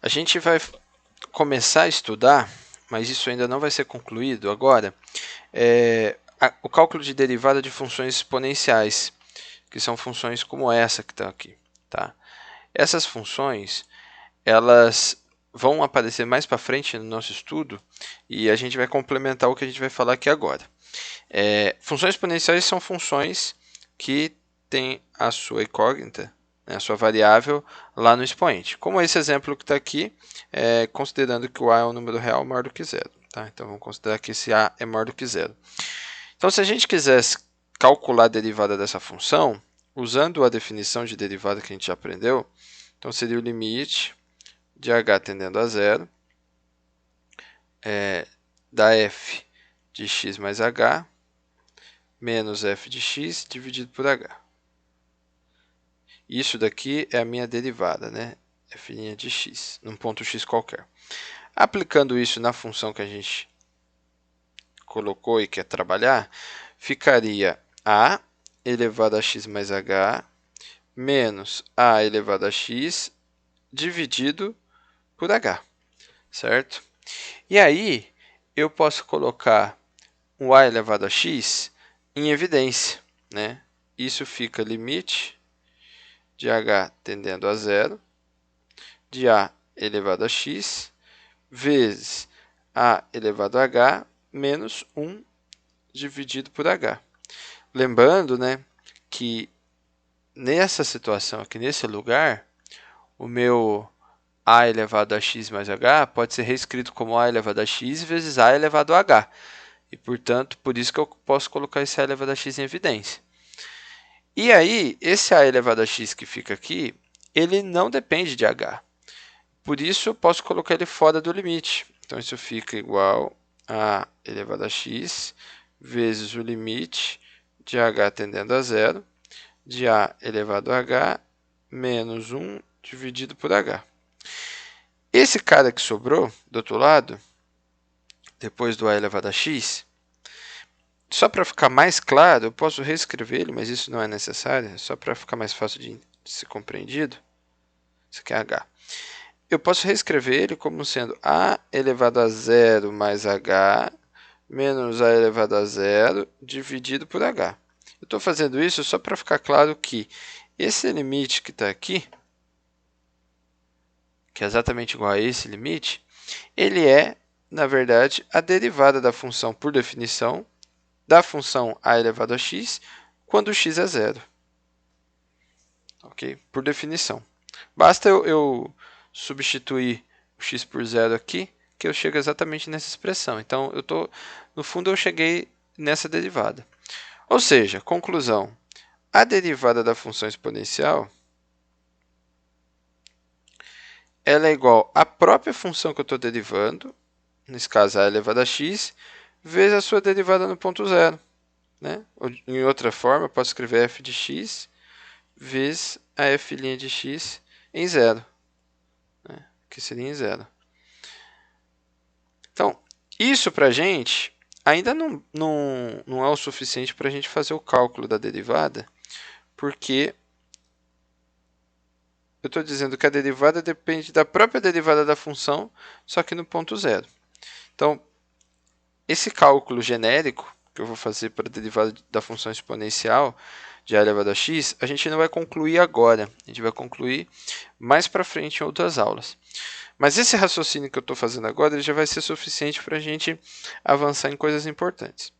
A gente vai começar a estudar, mas isso ainda não vai ser concluído agora, o cálculo de derivada de funções exponenciais, que são funções como essa que está aqui. Tá? Essas funções, elas vão aparecer mais para frente no nosso estudo e a gente vai complementar o que a gente vai falar aqui agora. Funções exponenciais são funções que têm a sua incógnita, a sua variável lá no expoente. Como esse exemplo que está aqui, considerando que o a é um número real maior do que zero. Tá? Então vamos considerar que esse a é maior do que zero. Então se a gente quisesse calcular a derivada dessa função, usando a definição de derivada que a gente já aprendeu, então seria o limite de h tendendo a zero da f de x mais h menos f de x dividido por h. Isso daqui é a minha derivada, né? f' de x, num ponto x qualquer. Aplicando isso na função que a gente colocou e quer trabalhar, ficaria a elevado a x mais h menos a elevado a x dividido por h, certo? E aí, eu posso colocar o a elevado a x em evidência, né? Isso fica limite de h tendendo a zero, de a elevado a x, vezes a elevado a h, menos 1 dividido por h. Lembrando, né, que nessa situação aqui, nesse lugar, o meu a elevado a x mais h pode ser reescrito como a elevado a x vezes a elevado a h. E, portanto, por isso que eu posso colocar esse a elevado a x em evidência. E aí, esse a elevado a x que fica aqui, ele não depende de h. Por isso, eu posso colocar ele fora do limite. Então, isso fica igual a elevado a x vezes o limite de h tendendo a zero, de a elevado a h menos 1 dividido por h. Esse cara que sobrou do outro lado, depois do a elevado a x, só para ficar mais claro, eu posso reescrever ele, mas isso não é necessário, só para ficar mais fácil de ser compreendido. Isso aqui é h. Eu posso reescrever ele como sendo a elevado a zero mais h menos a elevado a zero dividido por h. Eu estou fazendo isso só para ficar claro que esse limite que está aqui, que é exatamente igual a esse limite, ele é, na verdade, a derivada da função por definição da função a elevado a x quando x é zero. Ok? Por definição. Basta eu substituir o x por zero aqui, que eu chego exatamente nessa expressão. Então, no fundo, eu cheguei nessa derivada. Ou seja, conclusão, a derivada da função exponencial ela é igual à própria função que eu estou derivando, nesse caso a elevado a x, vezes a sua derivada no ponto zero. Né? Ou, em outra forma, eu posso escrever f de x vezes a f' de x em zero, né? Que seria em zero. Então, isso para a gente ainda não é o suficiente para a gente fazer o cálculo da derivada, porque eu estou dizendo que a derivada depende da própria derivada da função, só que no ponto zero. Então, esse cálculo genérico que eu vou fazer para a derivada da função exponencial de a elevado a x, a gente não vai concluir agora. A gente vai concluir mais para frente em outras aulas. Mas esse raciocínio que eu estou fazendo agora ele já vai ser suficiente para a gente avançar em coisas importantes.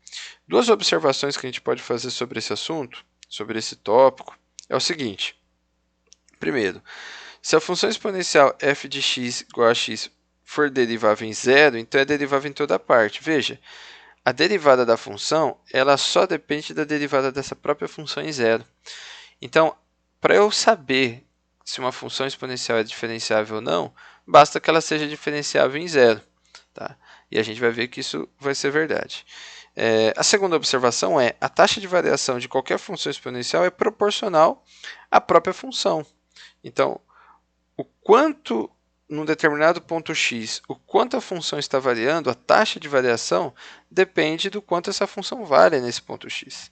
Duas observações que a gente pode fazer sobre esse assunto, sobre esse tópico, é o seguinte. Primeiro, se a função exponencial f de x igual a x for derivável em zero, então é derivável em toda parte. Veja, a derivada da função ela só depende da derivada dessa própria função em zero. Então, para eu saber se uma função exponencial é diferenciável ou não, basta que ela seja diferenciável em zero. Tá? E a gente vai ver que isso vai ser verdade. A segunda observação é a taxa de variação de qualquer função exponencial é proporcional à própria função. Então, o quanto, num determinado ponto x, o quanto a função está variando, a taxa de variação, depende do quanto essa função vale nesse ponto x,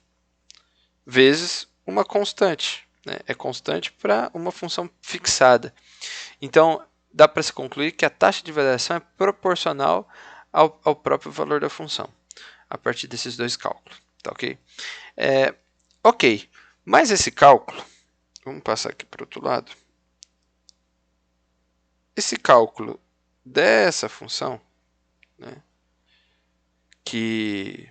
vezes uma constante. Né? É constante para uma função fixada. Então, dá para se concluir que a taxa de variação é proporcional ao próprio valor da função, a partir desses dois cálculos. Tá ok? Ok, mas esse cálculo, vamos passar aqui para o outro lado. Esse cálculo dessa função, né, que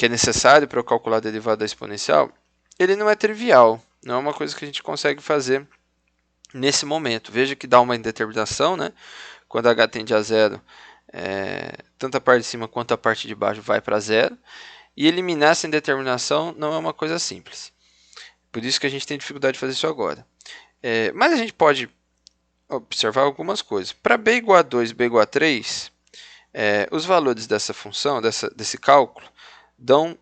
é necessário para eu calcular a derivada da exponencial, ele não é trivial, não é uma coisa que a gente consegue fazer nesse momento. Veja que dá uma indeterminação, né? Quando h tende a zero, tanto a parte de cima quanto a parte de baixo vai para zero, e eliminar essa indeterminação não é uma coisa simples. Por isso que a gente tem dificuldade de fazer isso agora. Mas a gente pode observar algumas coisas. Para b igual a 2 e b igual a 3, os valores dessa função, desse cálculo, dão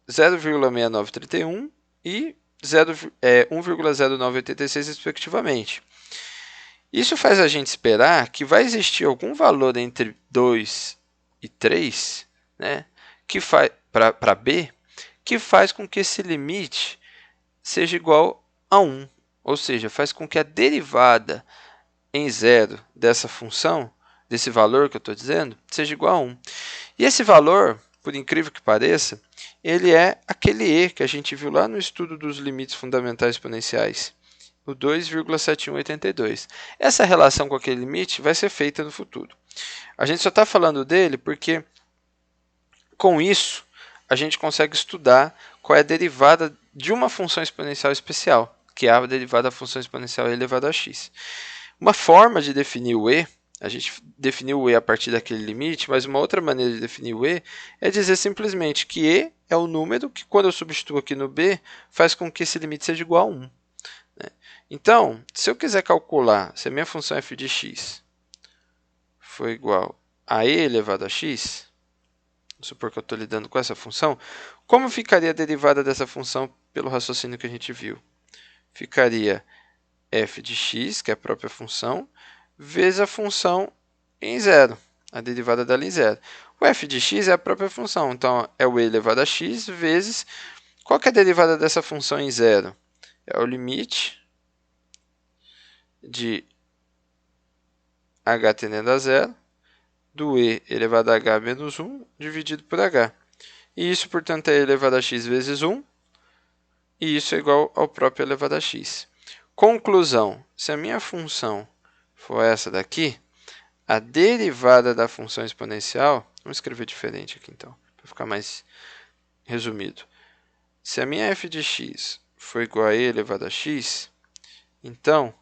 0,6931 e 1,0986 respectivamente. Isso faz a gente esperar que vai existir algum valor entre 2 e 3, né, para b, que faz com que esse limite seja igual a 1. Ou seja, faz com que a derivada em zero dessa função, desse valor que eu estou dizendo, seja igual a 1. E esse valor, por incrível que pareça, ele é aquele e que a gente viu lá no estudo dos limites fundamentais exponenciais, o 2,7182. Essa relação com aquele limite vai ser feita no futuro. A gente só está falando dele porque, com isso, a gente consegue estudar qual é a derivada de uma função exponencial especial, que é a derivada da função exponencial elevada a x. Uma forma de definir o e, a gente definiu o e a partir daquele limite, mas uma outra maneira de definir o e é dizer simplesmente que e é o número que, quando eu substituo aqui no b, faz com que esse limite seja igual a 1. Então, se eu quiser calcular se a minha função f de x for igual a e elevado a x, vamos supor que eu estou lidando com essa função, como ficaria a derivada dessa função pelo raciocínio que a gente viu? Ficaria f de x, que é a própria função, vezes a função em zero, a derivada dela em zero. O f de x é a própria função, então é o e elevado a x vezes... Qual que é a derivada dessa função em zero? É o limite de h tendendo a zero do e elevado a h menos 1 dividido por h. E isso, portanto, é e elevado a x vezes 1, e isso é igual ao próprio elevado a x. Conclusão, se a minha função for essa daqui, a derivada da função exponencial, vamos escrever diferente aqui então, para ficar mais resumido. Se a minha f de x for igual a e elevado a x, então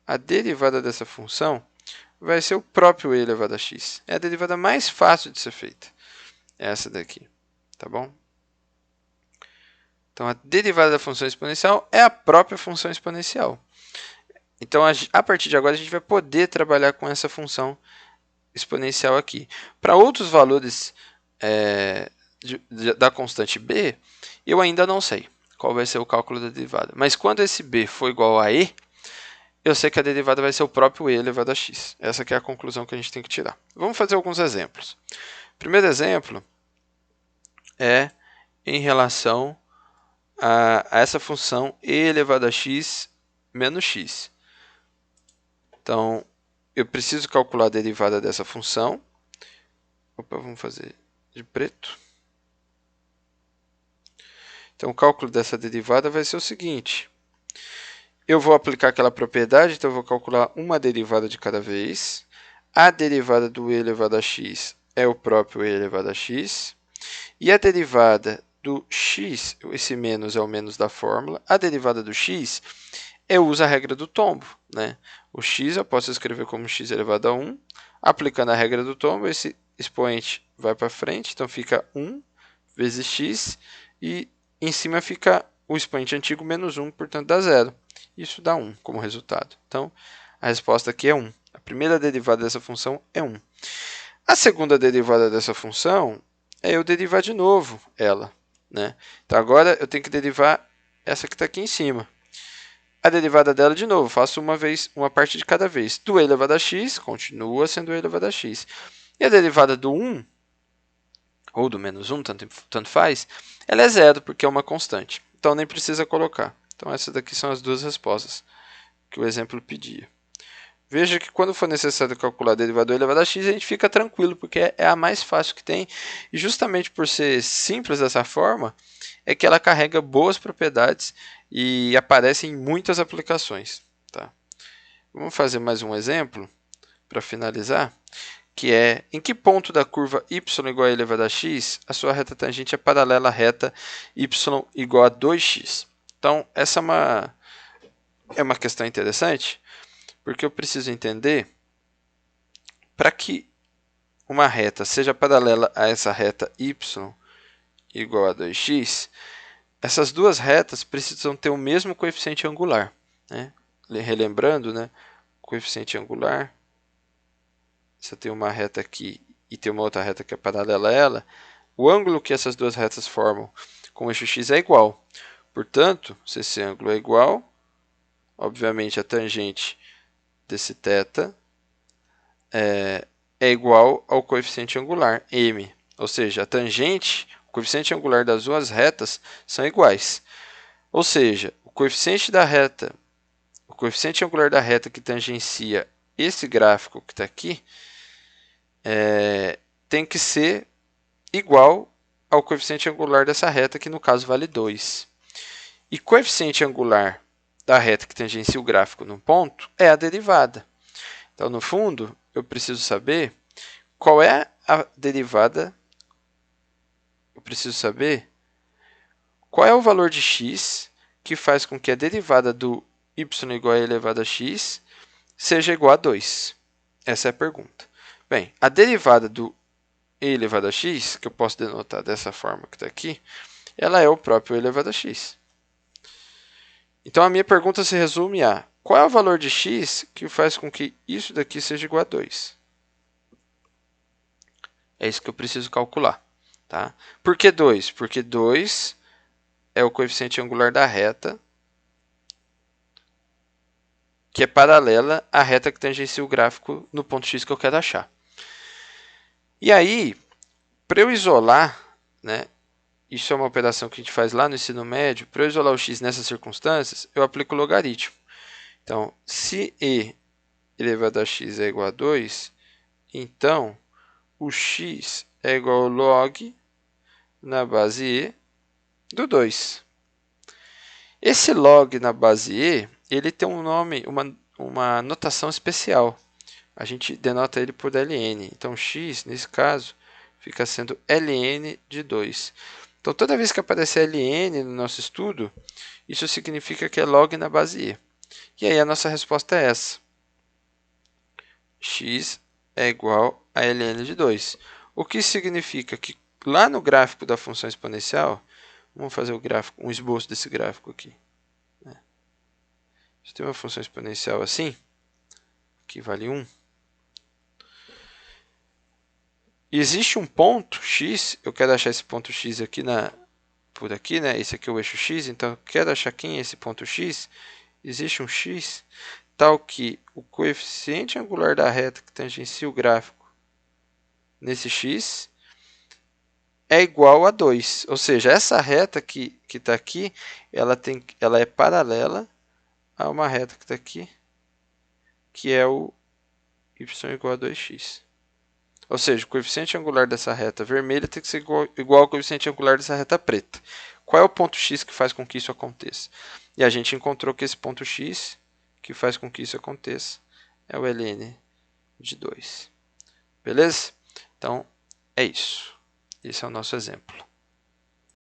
a derivada dessa função vai ser o próprio e elevado a x. É a derivada mais fácil de ser feita. É essa daqui, tá bom? Então, a derivada da função exponencial é a própria função exponencial. Então, a partir de agora, a gente vai poder trabalhar com essa função exponencial aqui. Para outros valores da constante b, eu ainda não sei qual vai ser o cálculo da derivada. Mas quando esse b for igual a e, eu sei que a derivada vai ser o próprio e elevado a x. Essa que é a conclusão que a gente tem que tirar. Vamos fazer alguns exemplos. O primeiro exemplo é em relação a essa função e elevado a x menos x. Então, eu preciso calcular a derivada dessa função. Opa, vamos fazer de preto. Então, o cálculo dessa derivada vai ser o seguinte. Eu vou aplicar aquela propriedade, então eu vou calcular uma derivada de cada vez. A derivada do e elevado a x é o próprio e elevado a x. E a derivada do x, esse menos é o menos da fórmula, a derivada do x, eu uso a regra do tombo, né? O x eu posso escrever como x elevado a 1. Aplicando a regra do tombo, esse expoente vai para frente, então fica 1 vezes x, e em cima fica o expoente antigo menos 1, portanto dá 0. Isso dá 1 como resultado. Então, a resposta aqui é 1. A primeira derivada dessa função é 1. A segunda derivada dessa função é eu derivar de novo ela, né? Então, agora eu tenho que derivar essa que está aqui em cima. A derivada dela, de novo, faço uma parte de cada vez. Do e elevado a x, continua sendo e elevado a x. E a derivada do 1, ou do menos 1, tanto faz, ela é zero, porque é uma constante. Então, nem precisa colocar. Então, essas daqui são as duas respostas que o exemplo pedia. Veja que quando for necessário calcular a derivada elevada a x, a gente fica tranquilo, porque é a mais fácil que tem. E justamente por ser simples dessa forma, é que ela carrega boas propriedades e aparece em muitas aplicações. Tá? Vamos fazer mais um exemplo para finalizar, que é em que ponto da curva y igual a elevada a x a sua reta tangente é paralela à reta y igual a 2x. Então, essa é uma questão interessante, porque eu preciso entender para que uma reta seja paralela a essa reta y igual a 2x, essas duas retas precisam ter o mesmo coeficiente angular. Né? Relembrando, né? Coeficiente angular, se eu tenho uma reta aqui e tem uma outra reta que é paralela a ela, o ângulo que essas duas retas formam com o eixo x é igual. Portanto, se esse ângulo é igual, obviamente a tangente desse θ é igual ao coeficiente angular, m. Ou seja, a tangente, o coeficiente angular das duas retas são iguais. Ou seja, o coeficiente angular da reta que tangencia esse gráfico que está aqui tem que ser igual ao coeficiente angular dessa reta, que no caso vale 2. E coeficiente angular da reta que tangencia o gráfico num ponto é a derivada. Então, no fundo, eu preciso saber qual é a derivada. Eu preciso saber qual é o valor de x que faz com que a derivada do y igual a elevado a x seja igual a 2. Essa é a pergunta. Bem, a derivada do e elevado a x, que eu posso denotar dessa forma que está aqui, ela é o próprio e elevado a x. Então, a minha pergunta se resume a qual é o valor de x que faz com que isso daqui seja igual a 2? É isso que eu preciso calcular. Tá? Por que 2? Porque 2 é o coeficiente angular da reta que é paralela à reta que tangencia o gráfico no ponto x que eu quero achar. E aí, para eu isolar, né, isso é uma operação que a gente faz lá no ensino médio, para eu isolar o x nessas circunstâncias, eu aplico o logaritmo. Então, se e elevado a x é igual a 2, então o x é igual ao log na base e do 2. Esse log na base e, ele tem um nome, uma notação especial. A gente denota ele por ln. Então, x, nesse caso, fica sendo ln de 2. Então, toda vez que aparecer ln no nosso estudo, isso significa que é log na base e. E aí a nossa resposta é essa. X é igual a ln de 2. O que significa que lá no gráfico da função exponencial, vamos fazer o gráfico, um esboço desse gráfico aqui. Se tem uma função exponencial assim, que vale 1, existe um ponto x, eu quero achar esse ponto x aqui por aqui, né? Esse aqui é o eixo x, então eu quero achar quem é esse ponto x. Existe um x tal que o coeficiente angular da reta que tangencia o gráfico nesse x é igual a 2. Ou seja, essa reta que está aqui, ela é paralela a uma reta que está aqui, que é o y igual a 2x. Ou seja, o coeficiente angular dessa reta vermelha tem que ser igual ao coeficiente angular dessa reta preta. Qual é o ponto x que faz com que isso aconteça? E a gente encontrou que esse ponto x que faz com que isso aconteça é o ln de 2. Beleza? Então, é isso. Esse é o nosso exemplo.